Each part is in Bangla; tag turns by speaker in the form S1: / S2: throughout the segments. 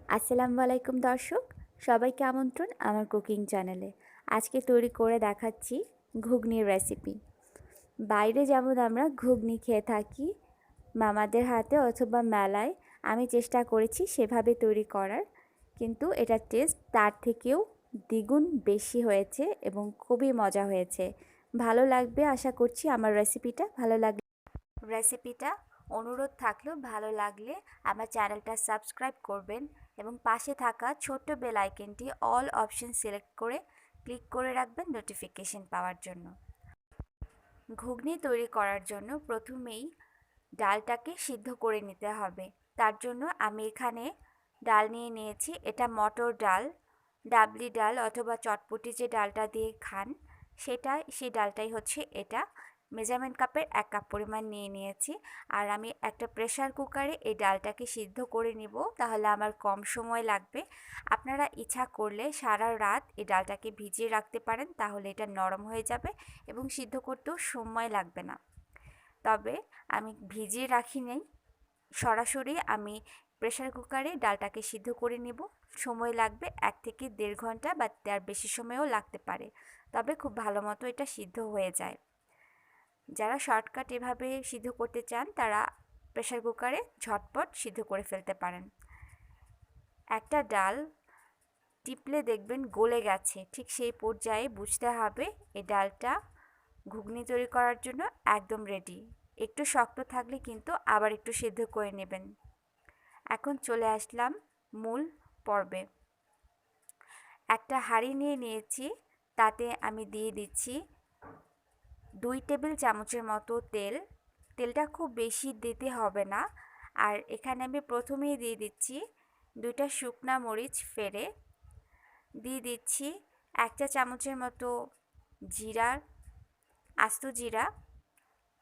S1: আসসালামু আলাইকুম দর্শক, সবাইকে আমন্ত্রণ আমার কুকিং চ্যানেলে। আজকে তৈরি করে দেখাচ্ছি ঘুগনির রেসিপি। বাইরে যেমন আমরা ঘুগনি খেয়ে থাকি মামাদের হাতে অথবা মেলায়, আমি চেষ্টা করেছি সেভাবে তৈরি করার, কিন্তু এটার টেস্ট তার থেকেও দ্বিগুণ বেশি হয়েছে এবং খুবই মজা হয়েছে। ভালো লাগবে আশা করছি। আমার রেসিপিটা অনুরোধ থাকলো, ভালো লাগলে আমার চ্যানেলটা সাবস্ক্রাইব করবেন এবং পাশে থাকা ছোট্ট বেল আইকনটি অল অপশন সিলেক্ট করে ক্লিক করে রাখবেন নোটিফিকেশন পাওয়ার জন্য। ঘুগনি তৈরি করার জন্য প্রথমেই ডালটাকে সিদ্ধ করে নিতে হবে। তার জন্য আমি এখানে ডাল নিয়ে নিয়েছি। এটা মটর ডাল, ডাবলি ডাল অথবা চটপটি যে ডালটা দিয়ে খান সেই ডালটাই হচ্ছে এটা। মেজারমেন্ট কাপের 1 কাপ পরিমাণ নিয়ে নিয়েছি। আর আমি একটা প্রেসার কুকারে এই ডালটাকে সিদ্ধ করে নিব, তাহলে আমার কম সময় লাগবে। আপনারা ইচ্ছা করলে সারা রাত এই ডালটাকে ভিজিয়ে রাখতে পারেন, তাহলে এটা নরম হয়ে যাবে এবং সিদ্ধ করতেও সময় লাগবে না। তবে আমি ভিজিয়ে রাখি নাই, সরাসরি আমি প্রেসার কুকারে ডালটাকে সিদ্ধ করে নিব। সময় লাগবে 1 থেকে 1.5 ঘন্টা বা তার বেশি সময়ও লাগতে পারে, তবে খুব ভালো মতো এটা সিদ্ধ হয়ে যায়। যারা শর্টকাট এভাবে সিদ্ধ করতে চান তারা প্রেসার কুকারে ঝটপট সিদ্ধ করে ফেলতে পারেন। একটা ডাল টিপলে দেখবেন গলে গেছে, ঠিক সেই পর্যায়ে বুঝতে হবে এই ডালটা ঘুগনি তৈরি করার জন্য একদম রেডি। একটু শক্ত থাকলে কিন্তু আবার একটু সিদ্ধ করে নেবেন। এখন চলে আসলাম মূল পর্বে। একটা হাঁড়ি নিয়ে নিয়েছি, তাতে আমি দিয়ে দিচ্ছি 2 টেবিল চামচের মতো তেল। তেলটা খুব বেশি দিতে হবে না। আর এখানে আমি প্রথমেই দিয়ে দিচ্ছি 2টা শুকনা মরিচ ফেড়ে, দিয়ে দিচ্ছি 1 চা চামচের মতো আস্ত জিরা।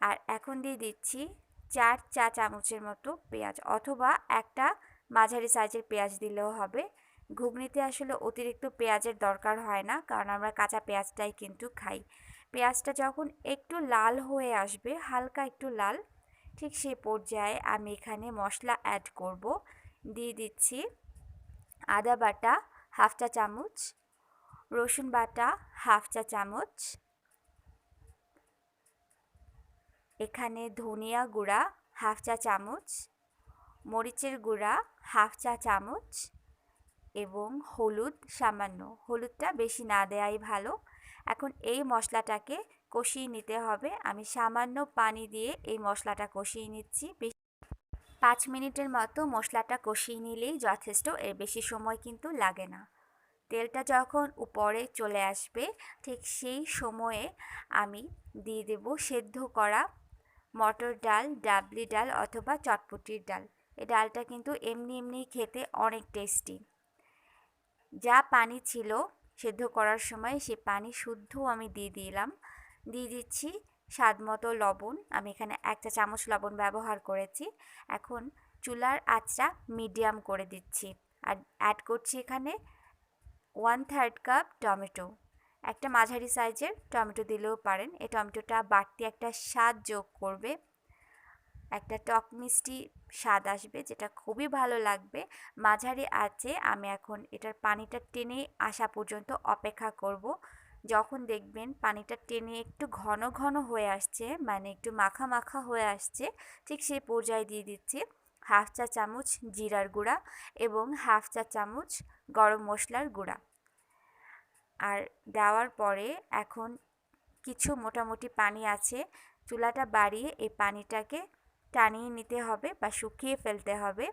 S1: আর এখন দিয়ে দিচ্ছি 4 চা চামচের মতো পেঁয়াজ, অথবা একটা মাঝারি সাইজের পেঁয়াজ দিলেও হবে। ঘুগনিতে আসলে অতিরিক্ত পেঁয়াজের দরকার হয় না, কারণ আমরা কাঁচা পেঁয়াজটাই কিন্তু খাই। পেঁয়াজটা যখন একটু লাল হয়ে আসবে, হালকা একটু লাল, ঠিক সেই পর্যায়ে আমি এখানে মশলা অ্যাড করব। দিয়ে দিচ্ছি আদা বাটা 1/2 চা চামচ, রসুন বাটা 1/2 চা চামচ, এখানে ধনিয়া গুঁড়া 1/2 চা চামচ, মরিচের গুঁড়া 1/2 চা চামচ এবং হলুদ সামান্য। হলুদটা বেশি না দেওয়াই ভালো। এখন এই মশলাটাকে কষিয়ে নিতে হবে। আমি সামান্য পানি দিয়ে এই মশলাটা কষিয়ে নিচ্ছি। 5 মিনিটের মতো মশলাটা কষিয়ে নিলেই যথেষ্ট, এর বেশি সময় কিন্তু লাগে না। তেলটা যখন উপরে চলে আসবে, ঠিক সেই সময়ে আমি দিয়ে দেব সেদ্ধ করা মটর ডাল, ডাবলি ডাল অথবা চটপটির ডাল। এই ডালটা কিন্তু এমনি খেতে অনেক টেস্টি। যা পানি ছিল সেদ্ধ করার সময়, সে পানি শুদ্ধ আমি দিয়ে দিচ্ছি স্বাদ মতো লবণ। আমি এখানে 1 চা চামচ লবণ ব্যবহার করেছি। এখন চুলার আঁচটা মিডিয়াম করে দিচ্ছি আর অ্যাড করছি এখানে 1/3 কাপ টমেটো। একটা মাঝারি সাইজের টমেটো দিলেও পারেন। এই টমেটোটা বাড়তি একটা স্বাদ যোগ করবে, একটা টক মিষ্টি স্বাদ আসবে, যেটা খুবই ভালো লাগবে। মাঝারি আঁচে আমি এখন এটার পানিটা টেনে আসা পর্যন্ত অপেক্ষা করব। যখন দেখবেন পানিটা টেনে একটু ঘন ঘন হয়ে আসছে, মানে একটু মাখা মাখা হয়ে আসছে, ঠিক সেই পর্যায়ে দিয়ে দিচ্ছি 1/2 চা চামচ জিরার গুঁড়া এবং 1/2 চা চামচ গরম মশলার গুঁড়া। আর দেওয়ার পরে এখন কিছু মোটামুটি পানি আছে, চুলাটা বাড়িয়ে এই পানিটাকে টানিয়ে নিতে হবে বা শুকিয়ে ফেলতে হবে।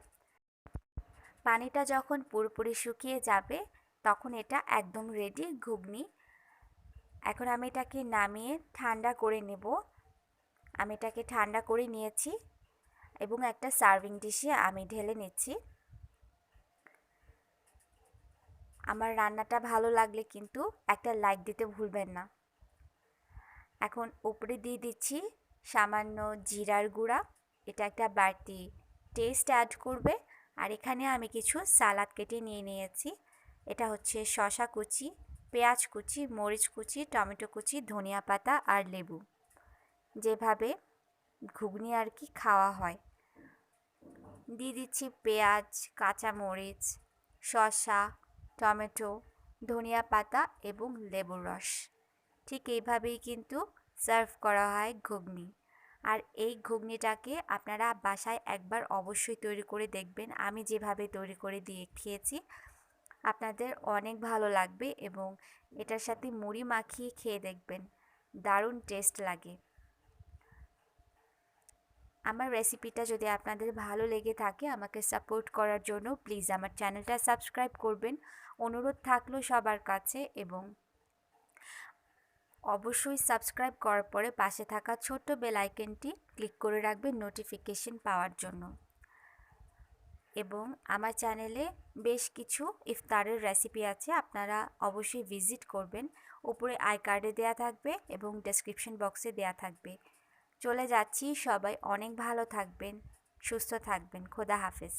S1: পানিটা যখন পুরোপুরি শুকিয়ে যাবে, তখন এটা একদম রেডি ঘুগনি। এখন আমি এটাকে নামিয়ে ঠান্ডা করে নেব। আমি এটাকে ঠান্ডা করে নিয়েছি এবং একটা সার্ভিং ডিশে আমি ঢেলে নিচ্ছি। আমার রান্নাটা ভালো লাগলে কিন্তু একটা লাইক দিতে ভুলবেন না। এখন উপরে দিয়ে দিচ্ছি সামান্য জিরার গুঁড়া, এটা একটা বাড়তি টেস্ট অ্যাড করবে। আর এখানে আমি কিছু সালাদ কেটে নিয়ে নিয়েছি। এটা হচ্ছে শসা কুচি, পেঁয়াজ কুচি, মরিচ কুচি, টমেটো কুচি, ধনিয়া পাতা আর লেবু, যেভাবে ঘুগনি খাওয়া হয়। দিয়ে দিচ্ছি পেঁয়াজ, কাঁচা মরিচ, শসা, টমেটো, ধনিয়া পাতা এবং লেবুর রস। ঠিক এইভাবেই কিন্তু সার্ভ করা হয় ঘুগনি। আর এই ঘুগনিটাকে আপনারা বাসায় একবার অবশ্যই তৈরি করে দেখবেন। আমি যেভাবে তৈরি করে খেয়েছি আপনাদের অনেক ভালো লাগবে এবং এটার সাথে মুড়ি মাখিয়ে খেয়ে দেখবেন, দারুণ টেস্ট লাগে। আমার রেসিপিটা যদি আপনাদের ভালো লেগে থাকে আমাকে সাপোর্ট করার জন্য প্লিজ আমার চ্যানেলটা সাবস্ক্রাইব করবেন, অনুরোধ থাকলো সবার কাছে। এবং অবশ্যই সাবস্ক্রাইব করার পরে পাশে থাকা ছোট্ট বেল আইকনটি ক্লিক করে রাখবেন নোটিফিকেশন পাওয়ার জন্য। এবং আমার চ্যানেলে বেশ কিছু ইফতারের রেসিপি আছে, আপনারা অবশ্যই ভিজিট করবেন। উপরে আই কার্ডে দেওয়া থাকবে এবং ডেসক্রিপশন বক্সে দেওয়া থাকবে। চলে যাচ্ছি, সবাই অনেক ভালো থাকবেন, সুস্থ থাকবেন। খোদা হাফেজ।